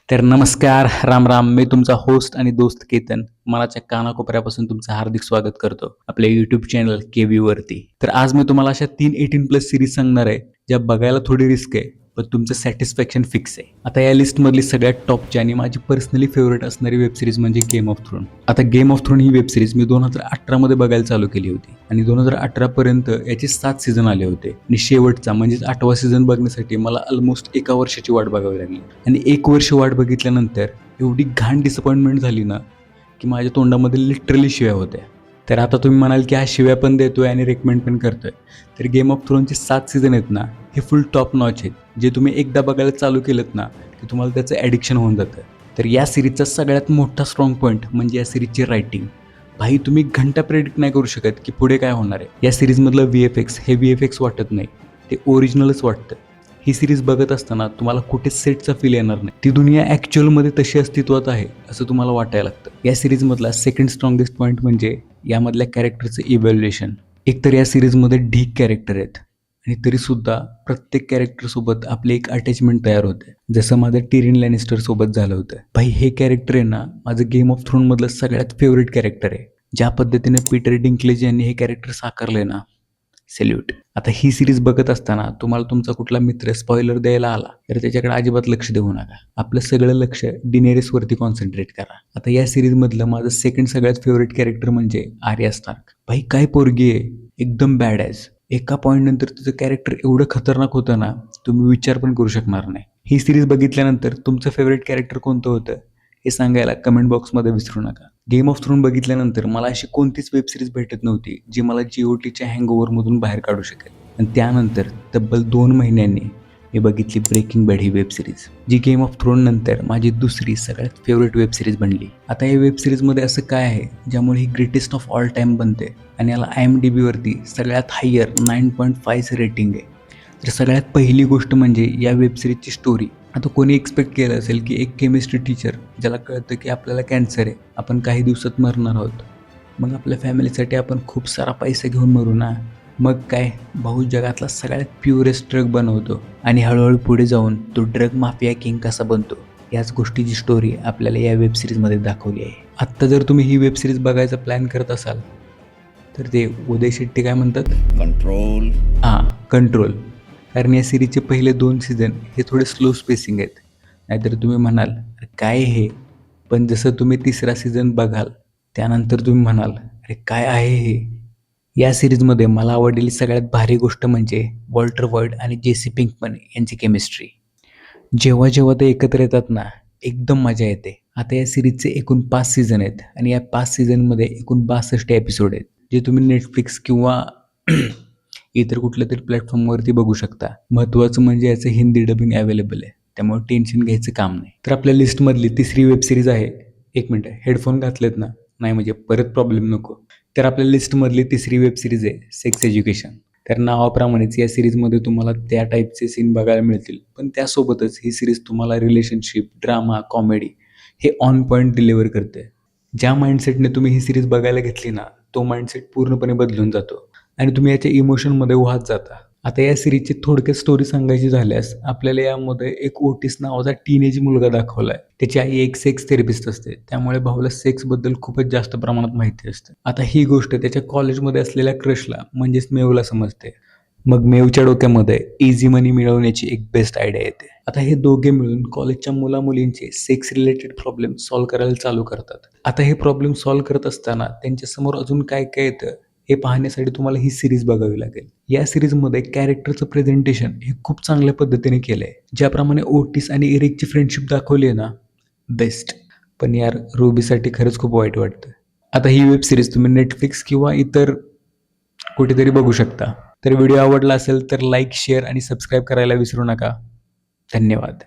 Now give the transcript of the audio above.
तर नमस्कार, राम राम. मी तुमचा होस्ट आणि दोस्त केतन मनाच्या कानाकोपऱ्यापासून तुमचं हार्दिक स्वागत करतो आपल्या यूट्यूब चॅनल केव्ही वरती. तर आज मी तुम्हाला अशा 3 18+ सिरीज सांगणार आहे ज्या बघायला थोडी रिस्क आहे पण तुमचं सॅटिस्फॅक्शन फिक्स आहे. आता या लिस्टमधली सगळ्यात टॉपची आणि माझी पर्सनली फेवरेट असणारी वेबसिरीज म्हणजे गेम ऑफ थ्रोन. आता गेम ऑफ थ्रोन ही वेबसिरीज मी 2018 मध्ये बघायला चालू केली होती आणि 2018 पर्यंत याचे 7 सीझन आले होते आणि शेवटचा म्हणजेच 8वा सीझन बघण्यासाठी मला ऑलमोस्ट 1 वर्षाची वाट बघावी लागली. आणि 1 वर्ष वाट बघितल्यानंतर एवढी घाण डिसअपॉइंटमेंट झाली ना की माझ्या तोंडामध्ये लिटरली शिव्या होत्या. तर आता तुम्ही म्हणाल की हा शिव्या पण देतोय आणि रेकमेंड पण करतोय. तर गेम ऑफ थ्रोनचे 7 सीझन आहेत ना, हे फुल टॉप नॉच आहेत, जे तुम्ही एकदा बघायला चालू केलं ना की तुम्हाला त्याचं ॲडिक्शन होऊन जातं. तर या सिरीजचा सगळ्यात मोठा स्ट्रॉंग पॉईंट म्हणजे या सिरीजची रायटिंग. भाई तुम्ही घंटा प्रेडिक्ट नाही करू शकत की पुढे काय होणार आहे. या सिरीजमधलं VFX हे VFX वाटत नाही, ते ओरिजिनलच वाटतं. ही सिरीज बघत असताना तुम्हाला कुठेच सेटचा फील येणार नाही. ती दुनिया ॲक्च्युअलमध्ये तशी अस्तित्वात आहे असं तुम्हाला वाटायला लागतं. या सिरीजमधला सेकंड स्ट्रॉंगेस्ट पॉईंट म्हणजे यामधल्या कॅरेक्टरचं इव्हॅल्युएशन. एकतर या सिरीजमध्ये ढीक कॅरेक्टर आहेत आणि तरीसुद्धा प्रत्येक कॅरेक्टरसोबत आपली एक अटॅचमेंट तयार होते, जसं माझं टिरियन लॅनिस्टर सोबत झालं होतं. भाई हे कॅरेक्टर आहे ना, माझं गेम ऑफ थ्रोनमधलं सगळ्यात फेवरेट कॅरेक्टर आहे. ज्या पद्धतीने पीटर डिंक्लेज यांनी हे कॅरेक्टर साकारलंय ना, सॅल्यूट. आता ही सिरीज बघत असताना तुम्हाला तुमचा कुठला मित्र स्पॉइलर द्यायला आला तर त्याच्याकडे अजिबात लक्ष देऊ नका. आपलं सगळं लक्ष डिनेरिसवरती कॉन्सन्ट्रेट करा. आता या सिरीजमधलं माझं सेकंड सगळ्यात फेवरेट कॅरेक्टर म्हणजे आर्या स्टार्क. भाई काय पोरगी आहे, एकदम बॅड ॲज. एका पॉईंट नंतर तुझं कॅरेक्टर एवढं खतरनाक होतं ना, तुम्ही विचार पण करू शकणार नाही. ही सिरीज बघितल्यानंतर तुमचं फेवरेट कॅरेक्टर कोणतं होतं हे सांगायला कमेंट बॉक्समध्ये विसरू नका. गेम ऑफ थ्रोन बघितल्यानंतर मला अशी कोणतीच वेबसिरीज भेटत नव्हती जी मला GOTच्या हँगओव्हरमधून बाहेर काढू शकेल. आणि त्यानंतर तब्बल 2 महिन्यांनी मी बघितली ब्रेकिंग बॅड ही वेबसिरीज, जी गेम ऑफ थ्रोन नंतर माझी दुसरी सगळ्यात फेवरेट वेबसिरीज बनली. आता या वेबसिरीजमध्ये असं काय आहे ज्यामुळे ही ग्रेटेस्ट ऑफ ऑल टाईम बनते आणि याला IMDbवरती सगळ्यात हायर 9.5 रेटिंग आहे. तर सगळ्यात पहिली गोष्ट म्हणजे या वेबसिरीजची स्टोरी. आता कोणी एक्सपेक्ट केलं असेल की एक केमिस्ट्री टीचर ज्याला कळतं की आपल्याला कॅन्सर आहे, आपण काही दिवसात मरणार आहोत, मग आपल्या फॅमिलीसाठी आपण खूप सारा पैसा घेऊन मरू ना. मग काय, भाऊ जगातला सगळ्यात प्युरेस्ट ड्रग बनवतो आणि हळूहळू पुढे जाऊन तो ड्रग माफिया किंग कसा बनतो, याच गोष्टीची स्टोरी आपल्याला या वेबसिरीजमध्ये दाखवली आहे. आत्ता जर तुम्ही ही वेबसिरीज बघायचा प्लॅन करत असाल तर ते उदय शेट्टी काय म्हणतात, कंट्रोल. कंट्रोल. कारण या सिरीजचे पहिले 2 सीझन हे थोडे स्लो स्पेसिंग आहेत. नाहीतर तुम्ही म्हणाल अरे काय हे, पण जसं तुम्ही 3रा सीझन बघाल त्यानंतर तुम्ही म्हणाल अरे काय आहे हे. या सिरीजमध्ये मला आवडलेली सगळ्यात भारी गोष्ट म्हणजे वॉल्टर व्हाईट आणि JC पिंकमन यांची केमिस्ट्री. जेव्हा जेव्हा ते एकत्र येतात ना, एकदम मजा येते. आता या सिरीजचे एकूण 5 सीझन आहेत आणि या 5 सीझनमध्ये एकूण 62 एपिसोड आहेत, जे तुम्ही नेटफ्लिक्स किंवा इतर कुठल्या तरी प्लॅटफॉर्मवरती बघू शकता. महत्त्वाचं म्हणजे याचं हिंदी डबिंग अवेलेबल आहे, त्यामुळे टेन्शन घ्यायचं काम नाही. तर आपल्या लिस्टमधली तिसरी वेबसिरीज आहे, 1 मिनिट हेडफोन घातलेत ना, नाही म्हणजे परत प्रॉब्लेम नको. तर आपल्या लिस्टमधली तिसरी वेबसिरीज आहे सेक्स एज्युकेशन. तर नावाप्रमाणेच या सिरीजमध्ये तुम्हाला त्या टाईपचे सीन बघायला मिळतील, पण त्यासोबतच ही सिरीज तुम्हाला रिलेशनशिप, ड्रामा, कॉमेडी हे ऑन पॉईंट डिलिव्हर करते. ज्या माइंडसेटने तुम्ही ही सिरीज बघायला घेतली ना, तो माइंडसेट पूर्णपणे बदलून जातो आणि तुम्ही याच्या इमोशनमध्ये वाहत जाता. आता या सिरीजची थोडक्यात स्टोरी सांगायची झाल्यास आपल्याला यामध्ये एक ओटिस नावाचा टीनेज मुलगा दाखवला आहे. त्याची आई एक सेक्स थेरपिस्ट असते, त्यामुळे भाऊला सेक्सबद्दल खूपच जास्त प्रमाणात माहिती असते. आता ही गोष्ट त्याच्या कॉलेजमध्ये असलेल्या क्रशला म्हणजेच मेवला समजते. मग मेवच्या डोक्यामध्ये इझी मनी मिळवण्याची एक बेस्ट आयडिया येते. आता हे दोघे मिळून कॉलेजच्या मुलामुलींचे सेक्स रिलेटेड प्रॉब्लेम सॉल्व्ह करायला चालू करतात. आता हे प्रॉब्लेम सॉल्व्ह करत असताना त्यांच्यासमोर अजून काय काय येतं हे पाहण्यासाठी तुम्हाला ही सिरीज बघावी लागेल. या सिरीजमध्ये कॅरेक्टरचं प्रेझेंटेशन हे खूप चांगल्या पद्धतीने केलं आहे. ज्याप्रमाणे ओटिस आणि एरिकची फ्रेंडशिप दाखवली आहे ना, बेस्ट. पण यार रुबीसाठी खरंच खूप वाईट वाटतं. आता ही वेब सिरीज तुम्ही नेटफ्लिक्स किंवा इतर कुठेतरी बघू शकता. तर व्हिडिओ आवडला असेल तर लाईक, शेअर आणि सबस्क्राईब करायला विसरू नका. धन्यवाद.